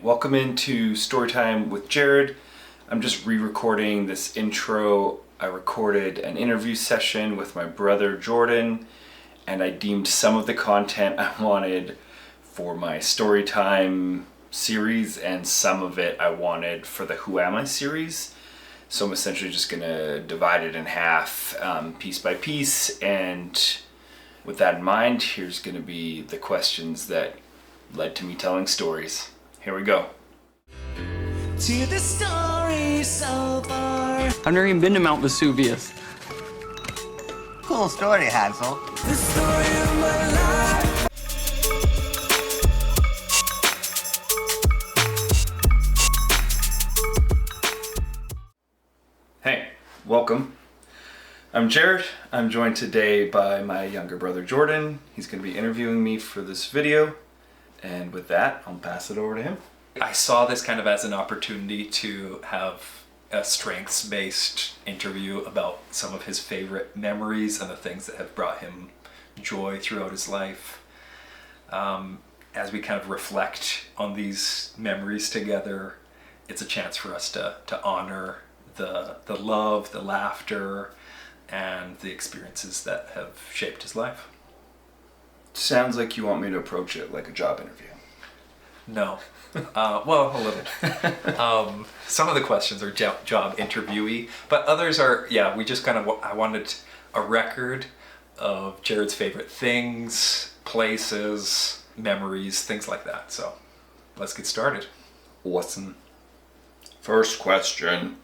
welcome into Storytime with Jared. I'm just re-recording this intro. I recorded an interview session with my brother Jordan, and I deemed some of the content I wanted for my Storytime series, and some of it I wanted for the Who Am I series. So I'm essentially just gonna divide it in half, piece by piece, and with that in mind, here's gonna be the questions that led to me telling stories. Here we go. To the story so far. I've never even been to Mount Vesuvius. Cool story, Hansel. The story of my life. Hey, welcome. I'm Jared. I'm joined today by my younger brother Jordan. He's going to be interviewing me for this video. And with that, I'll pass it over to him. I saw this kind of as an opportunity to have a strengths-based interview about some of his favorite memories and the things that have brought him joy throughout his life. As we kind of reflect on these memories together, it's a chance for us to honor the love, the laughter, and the experiences that have shaped his life. Sounds like you want me to approach it like a job interview. No. Well, a little. Some of the questions are job interviewee, but others are, we just kind of, I wanted a record of Jared's favorite things, places, memories, things like that. So let's get started. Awesome. First question.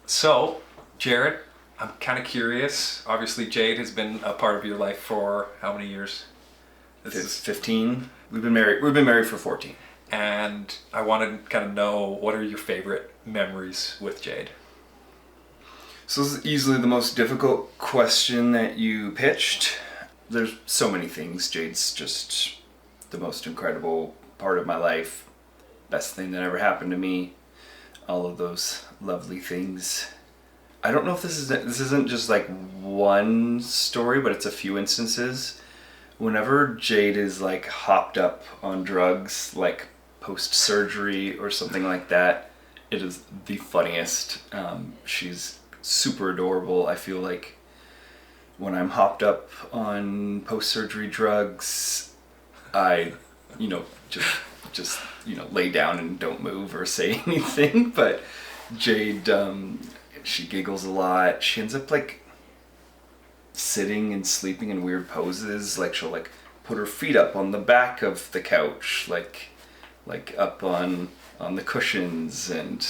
So, Jared, I'm kind of curious. Obviously, Jade has been a part of your life for how many years? 15. We've been married for 14. And I wanted to kind of know, what are your favorite memories with Jade? So this is easily the most difficult question that you pitched. There's so many things. Jade's just the most incredible part of my life. Best thing that ever happened to me. All of those lovely things. I don't know if this isn't just like one story, but it's a few instances. Whenever Jade is like hopped up on drugs, like post-surgery or something like that, it is the funniest. She's super adorable. I feel like when I'm hopped up on post-surgery drugs, I, just lay down and don't move or say anything. But Jade, she giggles a lot. She ends up like sitting and sleeping in weird poses. Like she'll like put her feet up on the back of the couch, like up on the cushions, and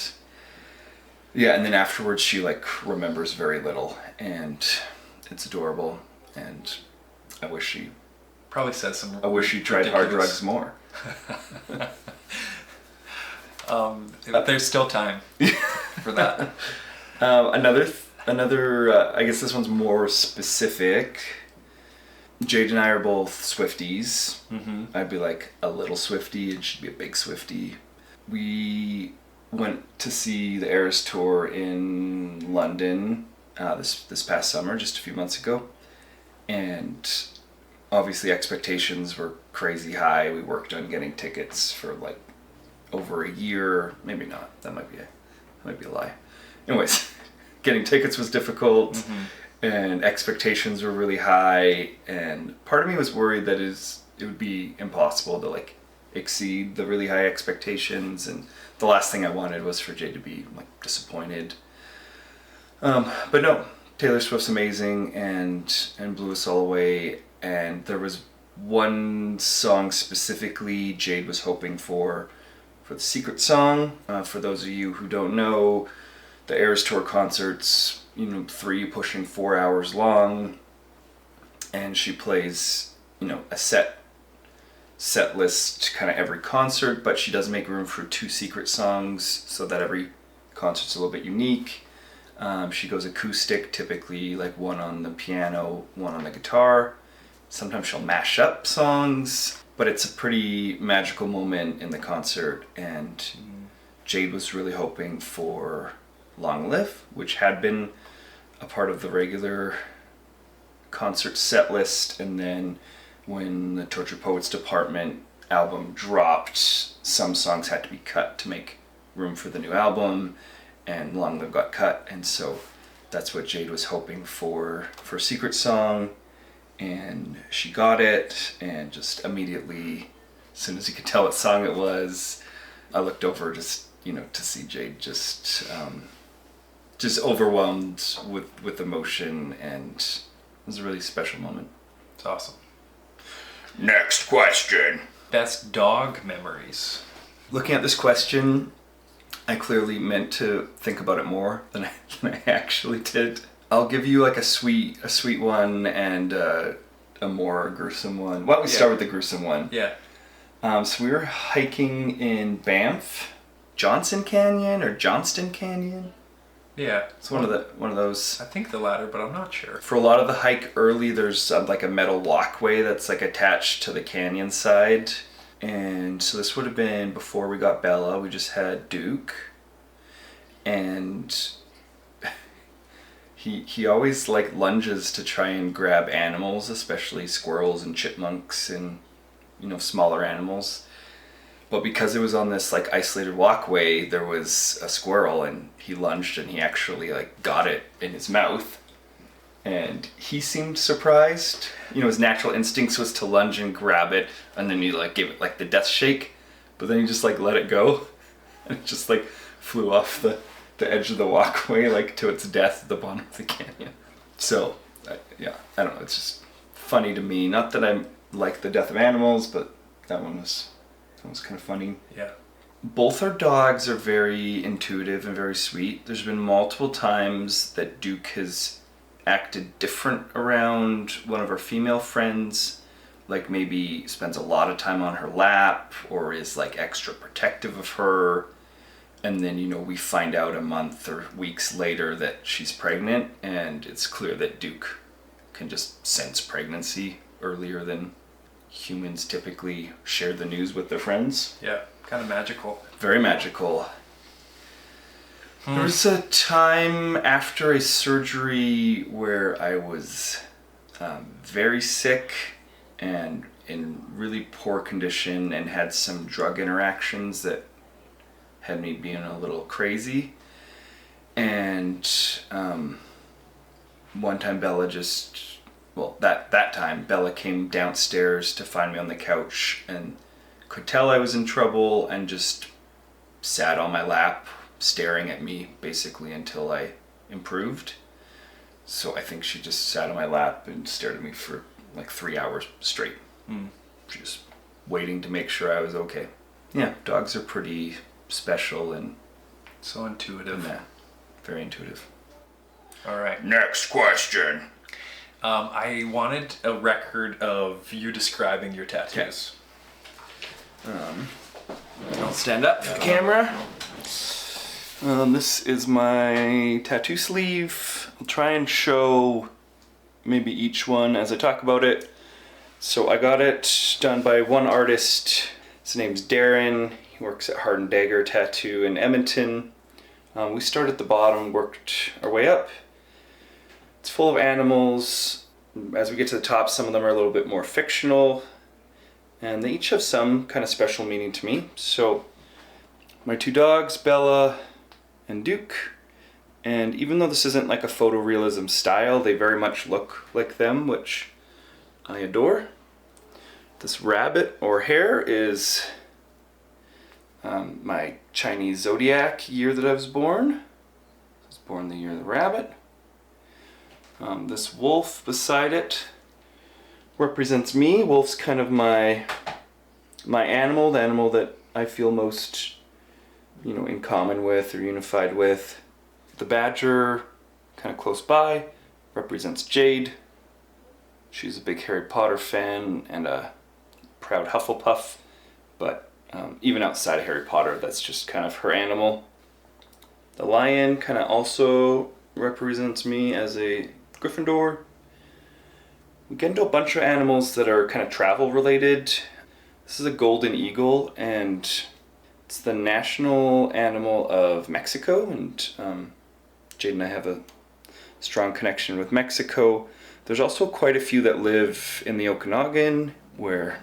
then afterwards she like remembers very little, and it's adorable. And I wish she probably says some. I wish she tried hard drugs more. There's still time for that. Another, I guess this one's more specific. Jade and I are both Swifties. Mm-hmm. I'd be like a little Swiftie, and she'd be a big Swiftie. We went to see the Eras tour in London this past summer, just a few months ago. And obviously expectations were crazy high. We worked on getting tickets for like over a year. Maybe not. That might be a lie. Anyways. Getting tickets was difficult, and expectations were really high, and part of me was worried that it would be impossible to like exceed the really high expectations, and the last thing I wanted was for Jade to be like disappointed. But no, Taylor Swift's amazing and blew us all away, and there was one song specifically Jade was hoping for the secret song. For those of you who don't know, the Eras Tour concerts, 3 pushing 4 hours long, and she plays, a set list kind of every concert, but she does make room for 2 secret songs so that every concert's a little bit unique. She goes acoustic, typically like one on the piano, one on the guitar. Sometimes she'll mash up songs, but it's a pretty magical moment in the concert, and Jade was really hoping for Long Live, which had been a part of the regular concert set list, and then when the Tortured Poets department album dropped, some songs had to be cut to make room for the new album, and Long Live got cut, and so that's what Jade was hoping for Secret Song, and she got it, and just immediately, as soon as you could tell what song it was, I looked over just, to see Jade just overwhelmed with emotion, and it was a really special moment. It's awesome. Next question. Best dog memories. Looking at this question, I clearly meant to think about it more than I actually did. I'll give you like a sweet one and a more gruesome one. Why don't we start with the gruesome one? Yeah. So we were hiking in Banff, Johnston Canyon. Yeah. It's one of those. I think the latter, but I'm not sure. For a lot of the hike early, there's like a metal walkway that's like attached to the canyon side. And so this would have been before we got Bella. We just had Duke. And he always like lunges to try and grab animals, especially squirrels and chipmunks and, smaller animals. But because it was on this like isolated walkway, there was a squirrel, and he lunged and he actually like got it in his mouth. And he seemed surprised. His natural instincts was to lunge and grab it, and then he like gave it like the death shake, but then he just like let it go, and it just like flew off the edge of the walkway like to its death at the bottom of the canyon. So I don't know. It's just funny to me. Not that I like the death of animals, but that one was kind of funny. Yeah. Both our dogs are very intuitive and very sweet. There's been multiple times that Duke has acted different around one of our female friends, like maybe spends a lot of time on her lap or is like extra protective of her, and then we find out a month or weeks later that she's pregnant, and it's clear that Duke can just sense pregnancy earlier than humans typically share the news with their friends. Yeah, kind of magical. Very magical. There was a time after a surgery where I was very sick and in really poor condition and had some drug interactions that had me being a little crazy. And one time Bella that time Bella came downstairs to find me on the couch and could tell I was in trouble and just sat on my lap staring at me basically until I improved. So I think she just sat on my lap and stared at me for like 3 hours straight. Just waiting to make sure I was okay. Yeah, dogs are pretty special and so intuitive. Yeah, very intuitive. All right. Next question. I wanted a record of you describing your tattoos. I'll stand up for the camera. This is my tattoo sleeve. I'll try and show maybe each one as I talk about it. So I got it done by one artist. His name's Darren. He works at Heart and Dagger Tattoo in Edmonton. We started at the bottom, worked our way up. It's full of animals. As we get to the top, some of them are a little bit more fictional, and they each have some kind of special meaning to me. So my two dogs, Bella and Duke, and even though this isn't like a photorealism style, they very much look like them, which I adore. This rabbit or hare is my Chinese zodiac year that I was born. I was born the year of the rabbit. This wolf beside it represents me. Wolf's kind of my animal, the animal that I feel most, in common with or unified with. The badger, kind of close by, represents Jade. She's a big Harry Potter fan and a proud Hufflepuff, but even outside of Harry Potter, that's just kind of her animal. The lion kind of also represents me as a Gryffindor. We get into a bunch of animals that are kind of travel related. This is a golden eagle, and it's the national animal of Mexico, and Jade and I have a strong connection with Mexico. There's also quite a few that live in the Okanagan, where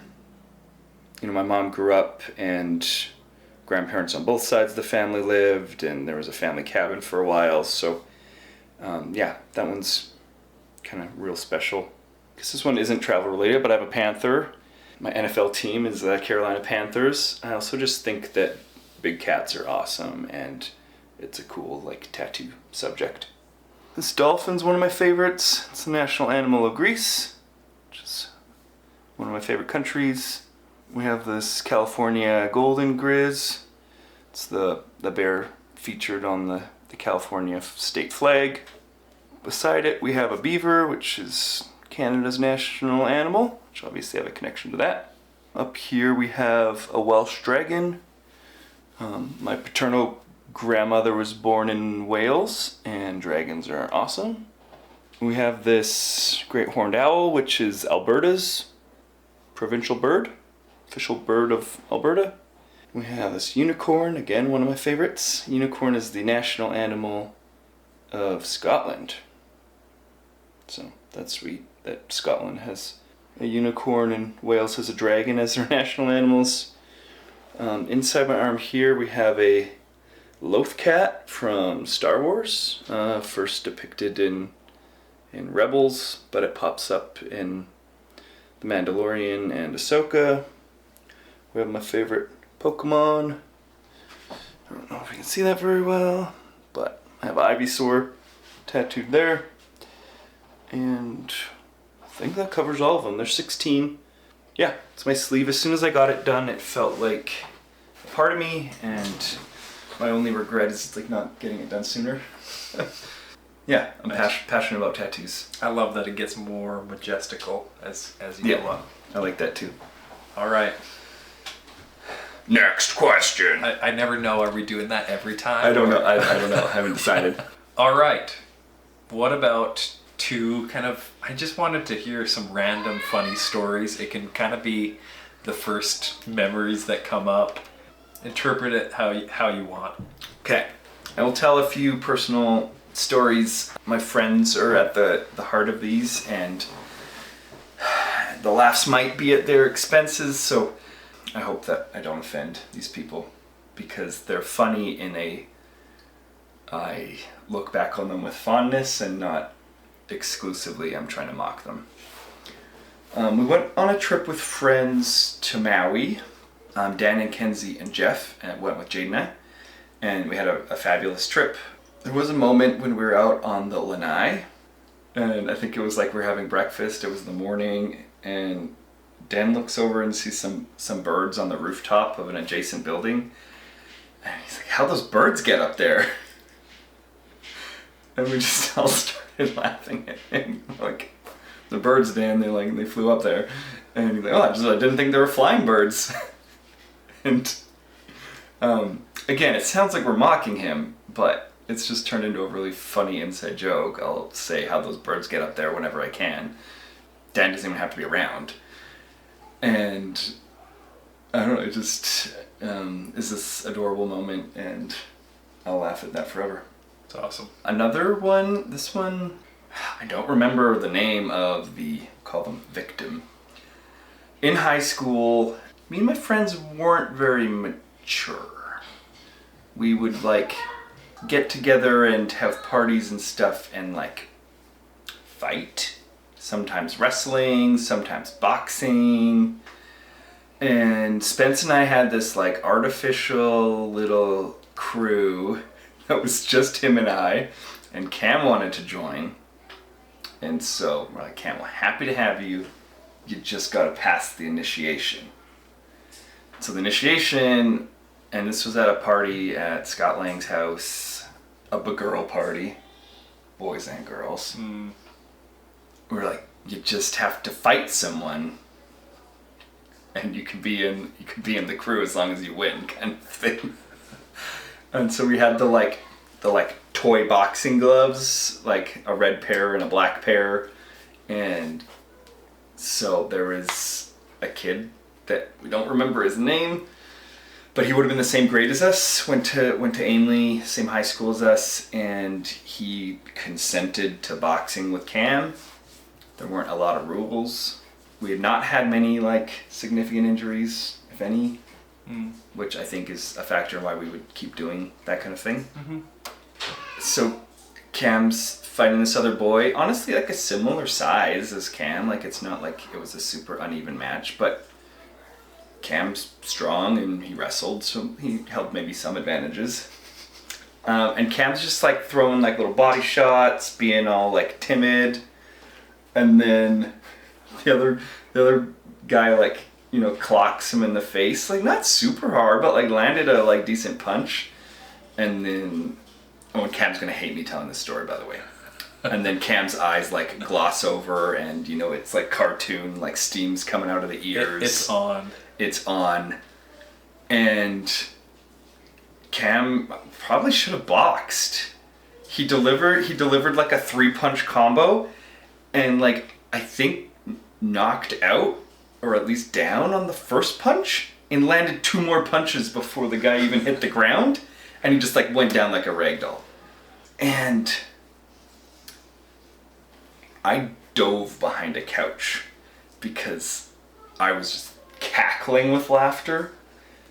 my mom grew up and grandparents on both sides of the family lived, and there was a family cabin for a while. So, that one's kind of real special. I guess this one isn't travel related, but I have a panther. My NFL team is the Carolina Panthers. I also just think that big cats are awesome, and it's a cool, tattoo subject. This dolphin's one of my favorites. It's the national animal of Greece, which is one of my favorite countries. We have this California golden grizz. It's the bear featured on the California state flag. Beside it, we have a beaver, which is Canada's national animal, which obviously have a connection to that. Up here we have a Welsh dragon. My paternal grandmother was born in Wales, and dragons are awesome. We have this great horned owl, which is Alberta's provincial bird, official bird of Alberta. We have this unicorn, again one of my favorites. Unicorn is the national animal of Scotland. So that's sweet that Scotland has a unicorn and Wales has a dragon as their national animals. Inside my arm here we have a loth cat from Star Wars, first depicted in Rebels, but it pops up in The Mandalorian and Ahsoka. We have my favorite Pokemon. I don't know if you can see that very well, but I have Ivysaur tattooed there. And I think that covers all of them. There's 16. Yeah, it's my sleeve. As soon as I got it done, it felt like a part of me, and my only regret is not getting it done sooner. Yeah, I'm passionate about tattoos. I love that it gets more majestical as you go on. I like that too. All right. Next question. I never know. Are we doing that every time? I don't know. I don't know. I haven't decided. All right. What about two I just wanted to hear some random funny stories. It can kind of be the first memories that come up. Interpret it how you want. Okay. I will tell a few personal stories. My friends are at the heart of these, and the laughs might be at their expenses, so I hope that I don't offend these people, because they're funny I look back on them with fondness and not exclusively I'm trying to mock them. We went on a trip with friends to Maui. Dan and Kenzie and Jeff went with Jade and I, and we had a fabulous trip. There was a moment when we were out on the lanai, and I think it was we were having breakfast. It was in the morning, and Dan looks over and sees some birds on the rooftop of an adjacent building, and he's like, "How'd those birds get up there?" And we just all started laughing at him, the birds, Dan, they flew up there, and he's like, "Oh, I didn't think they were flying birds." And again, it sounds like we're mocking him, but it's just turned into a really funny inside joke. I'll say how those birds get up there whenever I can. Dan doesn't even have to be around. And I don't know, it just is this adorable moment, and I'll laugh at that forever. It's awesome. Another one, this one, I don't remember the name of call them victim. In high school, me and my friends weren't very mature. We would get together and have parties and stuff and fight. Sometimes wrestling, sometimes boxing. And Spence and I had this artificial little crew that was just him and I, and Cam wanted to join. And so we're like, "Cam, we're happy to have you. You just gotta pass the initiation." So the initiation, and this was at a party at Scott Lang's house, a girl party, boys and girls. We're like, you just have to fight someone, and you can be in the crew as long as you win, kind of thing. And so we had the toy boxing gloves, a red pair and a black pair, and so there was a kid that we don't remember his name, but he would have been the same grade as us, went to Ainley, same high school as us, and he consented to boxing with Cam. There weren't a lot of rules. We had not had many significant injuries. If if any, which I think is a factor in why we would keep doing that kind of thing. So Cam's fighting this other boy, honestly like a similar size as Cam, like it's not like it was a super uneven match, but Cam's strong and he wrestled, so he held maybe some advantages. And Cam's just like throwing like little body shots, being all like timid, and then the other guy like, you know, clocks him in the face, like not super hard, but like landed a like decent punch. And then, oh, and Cam's gonna hate me telling this story, by the way. And then Cam's eyes like gloss over, and you know it's like cartoon, like steam's coming out of the ears. It's on, and Cam probably should have boxed. He delivered like a 3-punch combo, and like I think knocked out, or at least down on the first punch, and landed 2 more punches before the guy even hit the ground, and he just like went down like a ragdoll. And I dove behind a couch because I was just cackling with laughter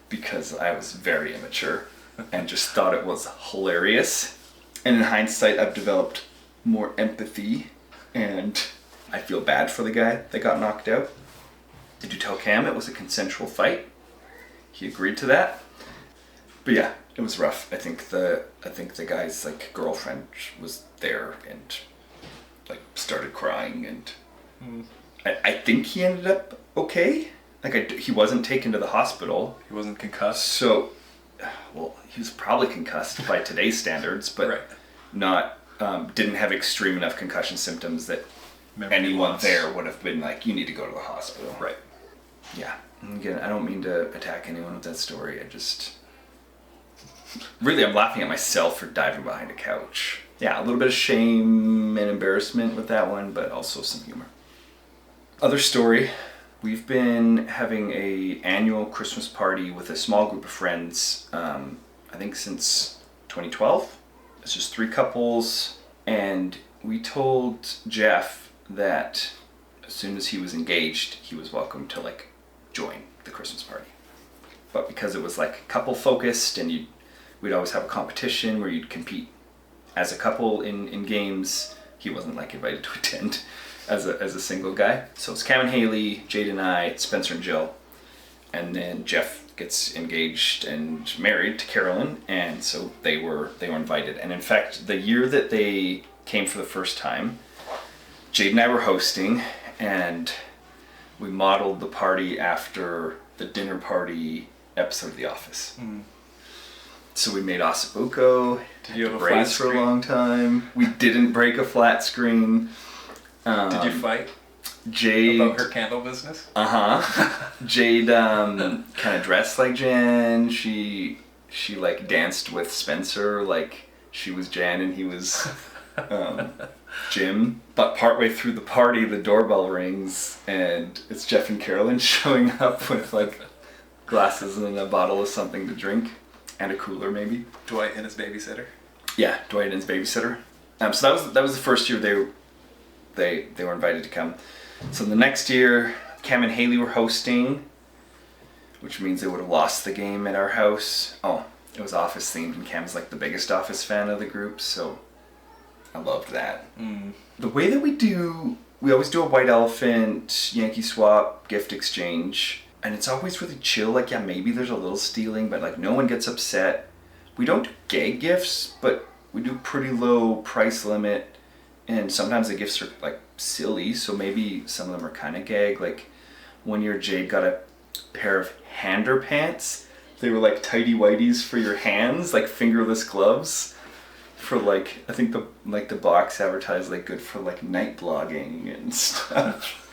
because I was very immature and just thought it was hilarious. And in hindsight, I've developed more empathy, and I feel bad for the guy that got knocked out. Did you tell Cam it was a consensual fight? He agreed to that. But yeah, it was rough. I think the guy's like girlfriend was there and like started crying, and I think he ended up okay. Like he wasn't taken to the hospital. He wasn't concussed. So, well, he was probably concussed by today's standards, but Right. not didn't have extreme enough concussion symptoms that anyone there would have been like, you need to go to the hospital. Right. Yeah. And again, I don't mean to attack anyone with that story. I just really, I'm laughing at myself for diving behind a couch. Yeah, a little bit of shame and embarrassment with that one, but also some humor. Other story, we've been having a annual Christmas party with a small group of friends, I think since 2012. It's just 3 couples, and we told Jeff that as soon as he was engaged, he was welcome to like join the Christmas party. But because it was like couple focused, and we'd always have a competition where you'd compete as a couple in games, he wasn't like invited to attend as a single guy. So it's Cam and Haley, Jade and I, Spencer and Jill, and then Jeff gets engaged and married to Carolyn, and so they were invited. And in fact, the year that they came for the first time, Jade and I were hosting, and we modeled the party after the dinner party episode of The Office. So we made Asabuco. Did you have a braise flat for screen? a long time. We didn't break a flat screen. Did you fight Jade about her candle business? Jade kind of dressed like Jan. She like danced with Spencer like she was Jan and he was Jim. But partway through the party, the doorbell rings and it's Jeff and Carolyn showing up with like glasses and a bottle of something to drink and a cooler maybe. Dwight and his babysitter. Yeah, Dwight and his babysitter. So that was the first year they were invited to come. So the next year, Cam and Haley were hosting, which means they would have lost the game at our house. Oh, it was Office themed, and Cam's like the biggest Office fan of the group, so I loved that. The way that we always do a white elephant, Yankee swap, gift exchange, and it's always really chill. Like, yeah, maybe there's a little stealing, but like no one gets upset. We don't do gag gifts, but we do pretty low price limit, and sometimes the gifts are like silly, so maybe some of them are kind of gag. Like one year Jade got a pair of hander pants. They were like tighty whities for your hands, like fingerless gloves for like, I think the box advertised like good for like night blogging and stuff.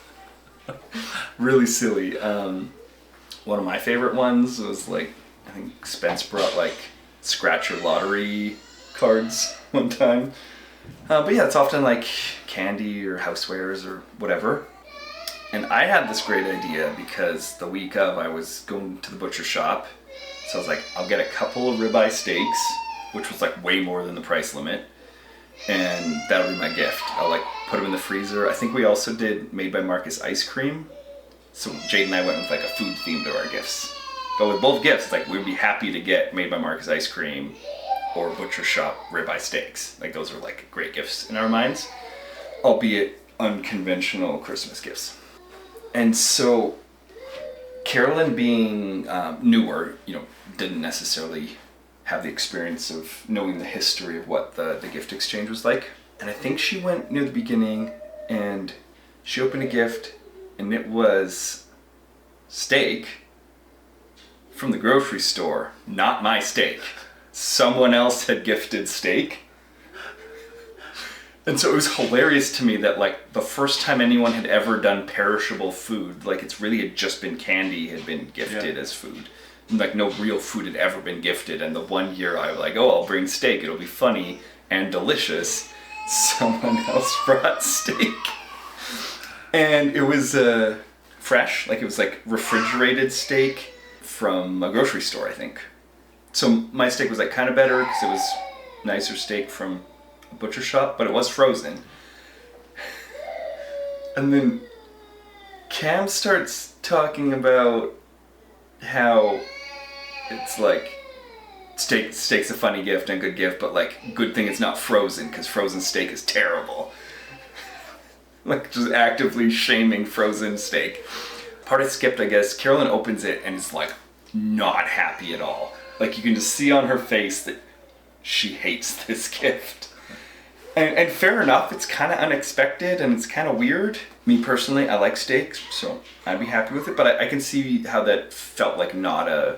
Really silly. One of my favorite ones was like, I think Spence brought like scratch your lottery cards one time. But yeah, it's often like candy or housewares or whatever. And I had this great idea because the week of I was going to the butcher shop. So I was like, I'll get a couple of ribeye steaks, which was like way more than the price limit. And that'll be my gift. I'll like put them in the freezer. I think we also did Made by Marcus ice cream. So Jade and I went with like a food theme to our gifts. But with both gifts, like we'd be happy to get Made by Marcus ice cream or Butcher Shop ribeye steaks. Like those are like great gifts in our minds, albeit unconventional Christmas gifts. And so Carolyn being newer, didn't necessarily have the experience of knowing the history of what the gift exchange was like. And I think she went near the beginning and she opened a gift and it was steak from the grocery store, not my steak. Someone else had gifted steak. And so it was hilarious to me that like the first time anyone had ever done perishable food, like it's really had just been candy had been gifted as food. And, like no real food had ever been gifted. And the one year I was like, oh, I'll bring steak. It'll be funny and delicious. Someone else brought steak. And it was fresh, like it was like refrigerated steak from a grocery store, I think. So my steak was like kind of better because it was nicer steak from a butcher shop, but it was frozen. And then Cam starts talking about how it's like steak's a funny gift and a good gift, but like good thing it's not frozen because frozen steak is terrible. Like just actively shaming frozen steak. Part I skipped, I guess. Carolyn opens it and is like not happy at all. Like you can just see on her face that she hates this gift. And fair enough, it's kind of unexpected and it's kind of weird. Me personally, I like steak, so I'd be happy with it. But I can see how that felt like not a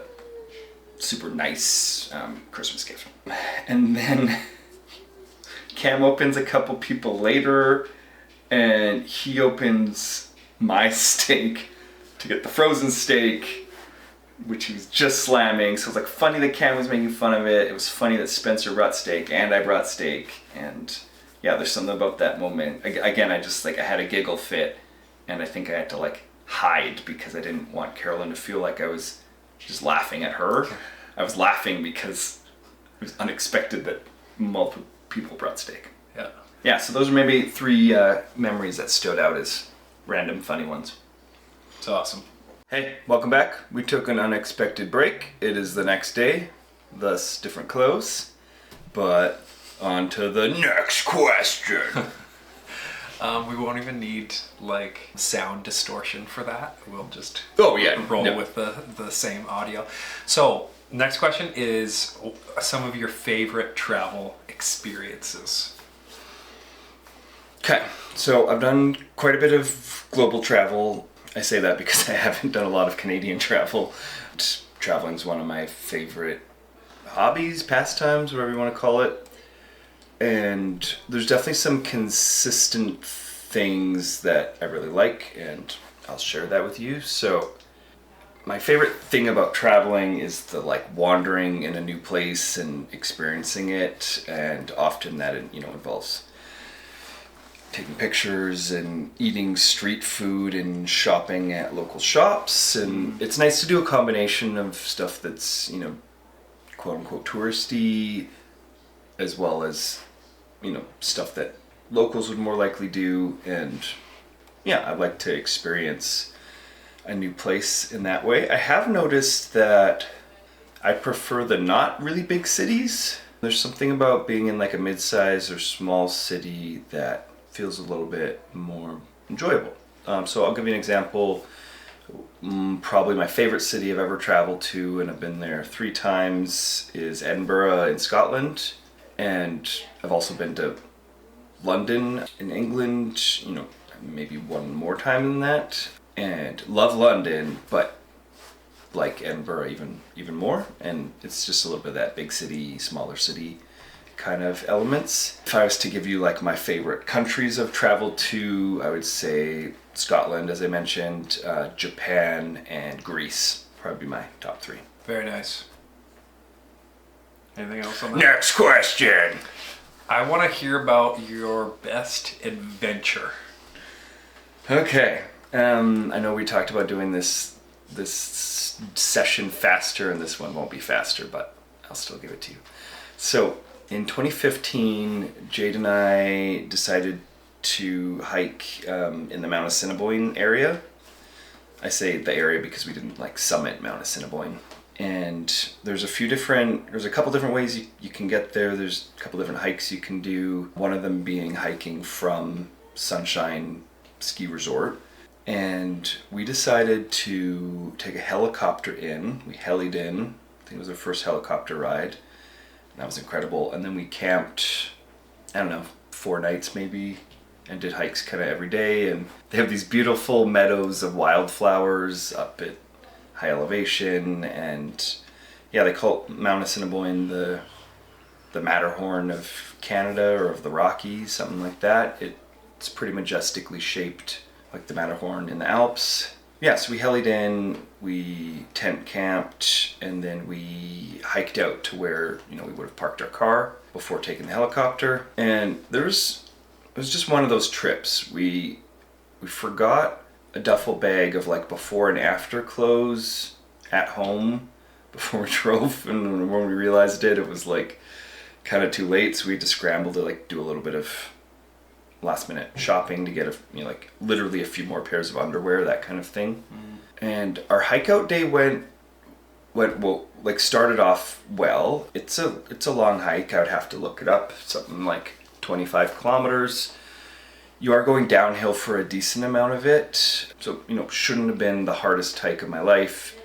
super nice Christmas gift. And then Cam opens a couple people later and he opens my steak to get the frozen steak, which he was just slamming. So it was like funny that Cam was making fun of it. It was funny that Spencer brought steak and I brought steak. And yeah, there's something about that moment. Again, I just like, I had a giggle fit and I think I had to like hide because I didn't want Carolyn to feel like I was just laughing at her. I was laughing because it was unexpected that multiple people brought steak. Yeah. Yeah, so those are maybe 3 memories that stood out as random funny ones. It's awesome. Hey, welcome back. We took an unexpected break. It is the next day, thus different clothes. But on to the next question. We won't even need like sound distortion for that. We'll just roll with the same audio. So next question is some of your favorite travel experiences. Okay, so I've done quite a bit of global travel. I say that because I haven't done a lot of Canadian travel. Traveling is one of my favorite hobbies, pastimes, whatever you want to call it. And there's definitely some consistent things that I really like, and I'll share that with you. So my favorite thing about traveling is the like wandering in a new place and experiencing it, and often that involves taking pictures and eating street food and shopping at local shops. And it's nice to do a combination of stuff that's, quote unquote touristy, as well as, stuff that locals would more likely do. And yeah, I like to experience a new place in that way. I have noticed that I prefer the not really big cities. There's something about being in like a mid-size or small city that feels a little bit more enjoyable. So I'll give you an example. Probably my favorite city I've ever traveled to, and I've been there 3 times, is Edinburgh in Scotland. And I've also been to London in England, maybe one more time than that. And love London, but like Edinburgh even more. And it's just a little bit of that big city, smaller city kind of elements. If I was to give you like my favorite countries I've traveled to, I would say Scotland, as I mentioned, Japan, and Greece. Probably my top 3. Very nice. Anything else on that? Next question. I want to hear about your best adventure. Okay. I know we talked about doing this session faster, and this one won't be faster, but I'll still give it to you. So in 2015, Jade and I decided to hike in the Mount Assiniboine area. I say the area because we didn't like summit Mount Assiniboine. And there's a couple different ways you can get there. There's a couple different hikes you can do. One of them being hiking from Sunshine Ski Resort. And we decided to take a helicopter in. We helied in. I think it was our first helicopter ride. And that was incredible. And then we camped, I don't know, 4 nights maybe, and did hikes kind of every day. And they have these beautiful meadows of wildflowers up at high elevation. And yeah, they call Mount Assiniboine the Matterhorn of Canada, or of the Rockies, something like that. It's pretty majestically shaped, like the Matterhorn in the Alps. Yeah, so we helied in, we tent camped, and then we hiked out to where, we would have parked our car before taking the helicopter. And it was just one of those trips. We forgot a duffel bag of like before and after clothes at home before we drove, and when we realized it was like kind of too late, so we had to scramble to like do a little bit of last minute shopping to get like literally a few more pairs of underwear, that kind of thing. And our hike out day went well, like started off well. It's a long hike. I would have to look it up, something like 25 kilometers. You are going downhill for a decent amount of it, so shouldn't have been the hardest hike of my life.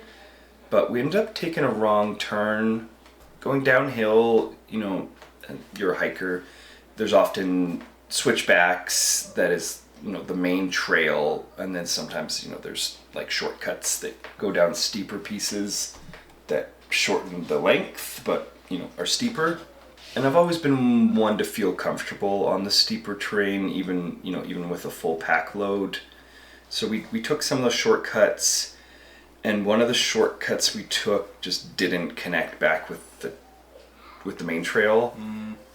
But we ended up taking a wrong turn going downhill. You're a hiker, there's often switchbacks that is the main trail, and then sometimes there's like shortcuts that go down steeper pieces that shorten the length but are steeper. And I've always been one to feel comfortable on the steeper terrain, even with a full pack load. So we took some of those shortcuts, and one of the shortcuts we took just didn't connect back with the main trail.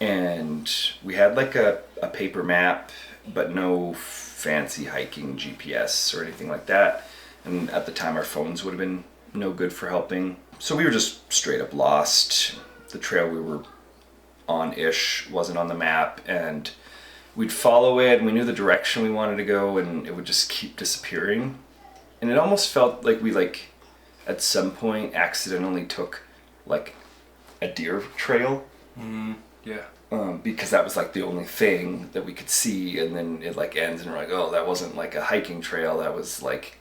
And we had like a paper map, but no fancy hiking GPS or anything like that. And at the time our phones would have been no good for helping. So we were just straight up lost. The trail we were on-ish wasn't on the map, and we'd follow it and we knew the direction we wanted to go, and it would just keep disappearing. And it almost felt like we at some point accidentally took like a deer trail. Yeah. Because that was like the only thing that we could see, and then it like ends and we're like, oh, that wasn't like a hiking trail, that was like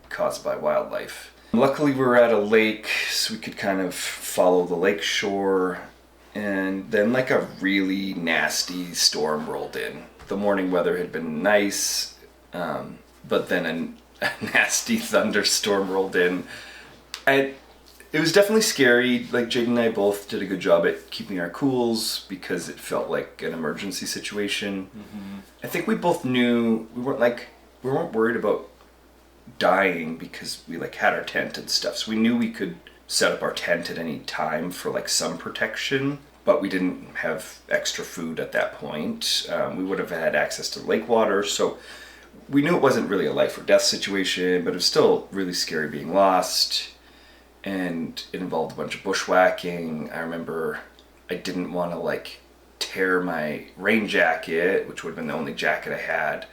caused by wildlife. Luckily we were at a lake, so we could kind of follow the lake shore, and then like a really nasty storm rolled in. The morning weather had been nice, but then a nasty thunderstorm rolled in. It was definitely scary. Like Jade and I both did a good job at keeping our cools because it felt like an emergency situation. I think we both knew we weren't worried about dying because we like had our tent and stuff. So we knew we could set up our tent at any time for like some protection, but we didn't have extra food at that point. We would have had access to lake water, so we knew it wasn't really a life or death situation, but it was still really scary being lost. And it involved a bunch of bushwhacking. I remember I didn't want to like tear my rain jacket, which would have been the only jacket I had,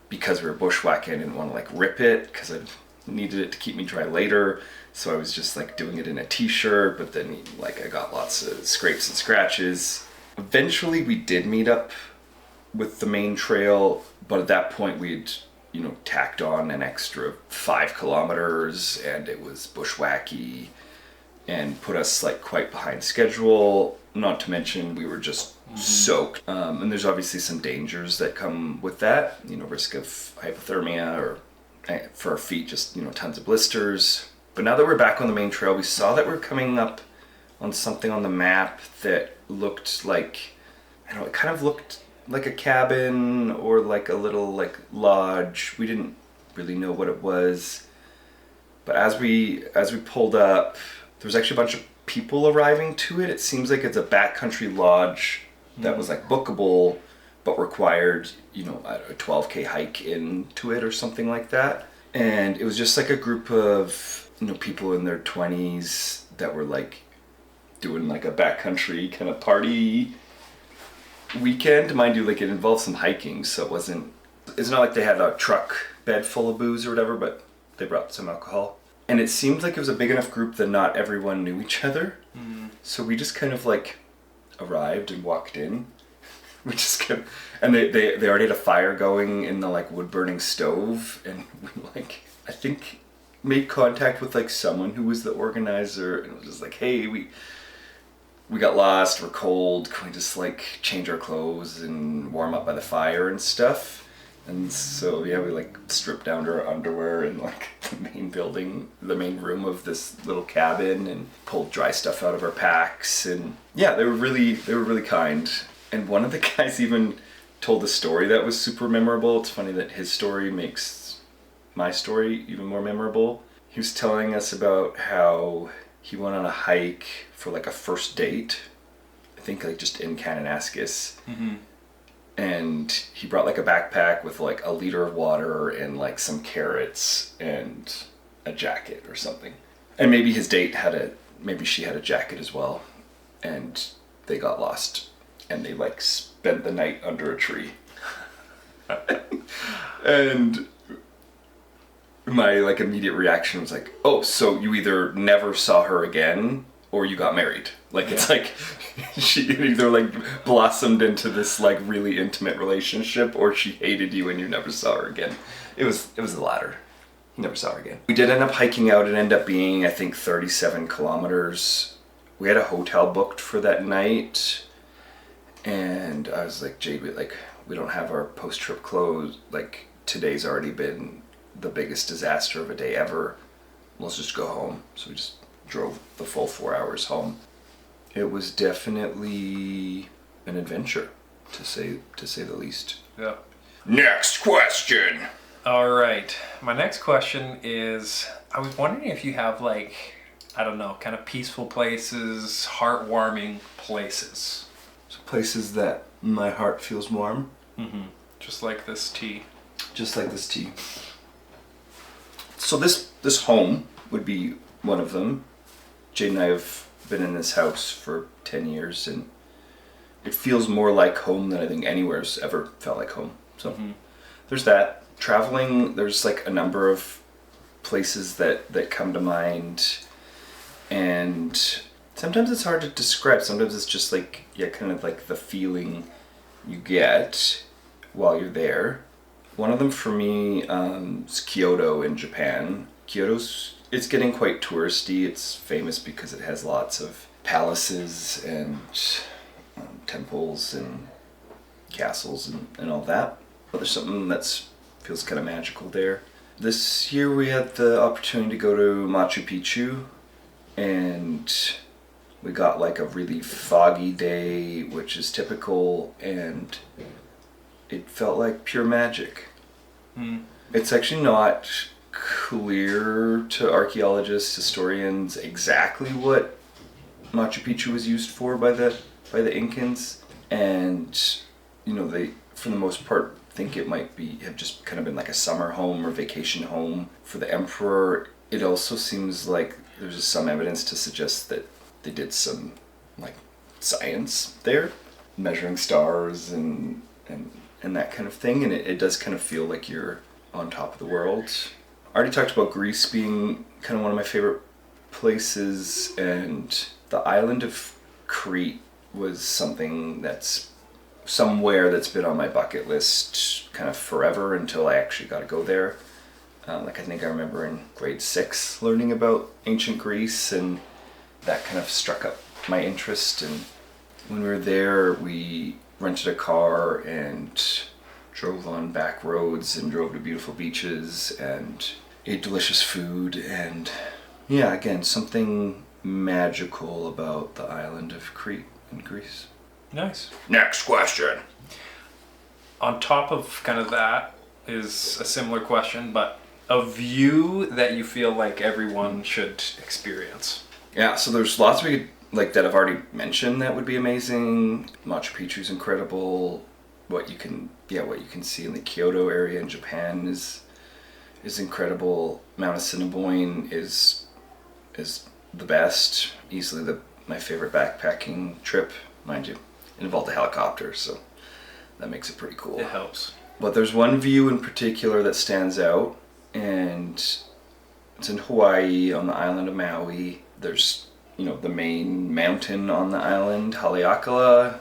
because we were bushwhacking. I didn't want to like rip it because I needed it to keep me dry later. So I was just like doing it in a t-shirt, but then like I got lots of scrapes and scratches. Eventually we did meet up with the main trail, but at that point we'd tacked on an extra 5 kilometers, and it was bushwhacky and put us like quite behind schedule. Not to mention we were just soaked. And there's obviously some dangers that come with that, risk of hypothermia, or for our feet, just, tons of blisters. But now that we're back on the main trail, we saw that we're coming up on something on the map that looked like, it kind of looked like a cabin or like a little like lodge. We didn't really know what it was, but as we pulled up, there was actually a bunch of people arriving to it. It seems like it's a backcountry lodge that was like bookable, but required a 12K hike into it or something like that. And it was just like a group of people in their 20s that were like doing like a backcountry kind of party weekend. Mind you, like it involved some hiking, so it's not like they had a truck bed full of booze or whatever, but they brought some alcohol. And it seemed like it was a big enough group that not everyone knew each other. So we just kind of like arrived and walked in. We just kept, and they already had a fire going in the like wood burning stove, and we like, I think, made contact with like someone who was the organizer, and it was just like, hey, we got lost, we're cold, can we just like change our clothes and warm up by the fire and stuff? And so yeah, we like stripped down to our underwear in like the main building, the main room of this little cabin, and pulled dry stuff out of our packs. And yeah, they were really kind. And one of the guys even told a story that was super memorable. It's funny that his story makes my story even more memorable. He was telling us about how he went on a hike for like a first date, I think like just in Kananaskis. And he brought like a backpack with like a liter of water and like some carrots and a jacket or something. And maybe his date maybe she had a jacket as well. And they got lost and they like spent the night under a tree. And my like immediate reaction was like, oh, so you either never saw her again or you got married. Like, it's like she either like blossomed into this like really intimate relationship, or she hated you and you never saw her again. It was the latter. You never saw her again. We did end up hiking out. It ended up being, I think, 37 kilometers. We had a hotel booked for that night, and I was like, Jade, we don't have our post-trip clothes. Like, today's already been the biggest disaster of a day ever. Let's just go home. So we just drove the full 4 hours home. It was definitely an adventure, to say the least. Yeah. Next question. All right. My next question is, I was wondering if you have like, I don't know, kind of peaceful places, heartwarming places. So places that my heart feels warm. Just like this tea. Just like this tea. So this home would be one of them. Jade and I have been in this house for 10 years, and it feels more like home than I think anywhere's ever felt like home. So there's that. Traveling, there's like a number of places that come to mind, and sometimes it's hard to describe. Sometimes it's just like, yeah, kind of like the feeling you get while you're there. One of them for me is Kyoto in Japan. It's getting quite touristy. It's famous because it has lots of palaces and temples and castles and all that. But there's something that feels kind of magical there. This year we had the opportunity to go to Machu Picchu, and we got like a really foggy day, which is typical, and it felt like pure magic. It's actually not clear to archaeologists, historians, exactly what Machu Picchu was used for by the Incans, and you know, they for the most part think it might have just kind of been like a summer home or vacation home for the emperor. It also seems like there's just some evidence to suggest that they did some like science there, measuring stars and that kind of thing, and it does kind of feel like you're on top of the world. I already talked about Greece being kind of one of my favorite places, and the island of Crete was something that's somewhere that's been on my bucket list kind of forever until I actually got to go there. Like, I think I remember in grade 6 learning about ancient Greece, and that kind of struck up my interest. And when we were there, we rented a car and drove on back roads and drove to beautiful beaches and ate delicious food. And yeah, again, something magical about the island of Crete in Greece. Nice. Next question. On top of kind of that is a similar question, but a view that you feel like everyone should experience. Yeah, so there's lots we could, like, that I've already mentioned that would be amazing. Machu Picchu's incredible. What you can see in the Kyoto area in Japan is incredible. Mount Assiniboine is the best. Easily my favorite backpacking trip, mind you. It involved a helicopter, so that makes it pretty cool. It helps. But there's one view in particular that stands out, and It's in Hawaii on the island of Maui. There's, the main mountain on the island, Haleakala,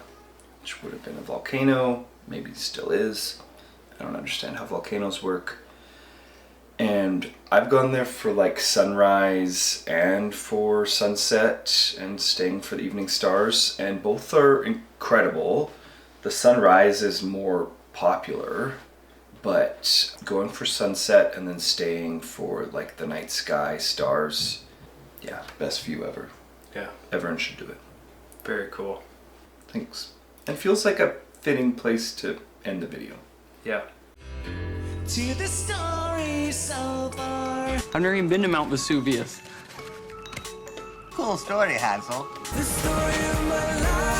which would have been a volcano, maybe still is. I don't understand how volcanoes work. And I've gone there for like sunrise and for sunset and staying for the evening stars, and both are incredible. The sunrise is more popular, but going for sunset and then staying for like the night sky, stars, yeah, best view ever. Yeah. Everyone should do it. Very cool. Thanks. It feels like a fitting place to end the video. Yeah. To the story so far. I've never even been to Mount Vesuvius. Cool story, Hansel. The story of my life.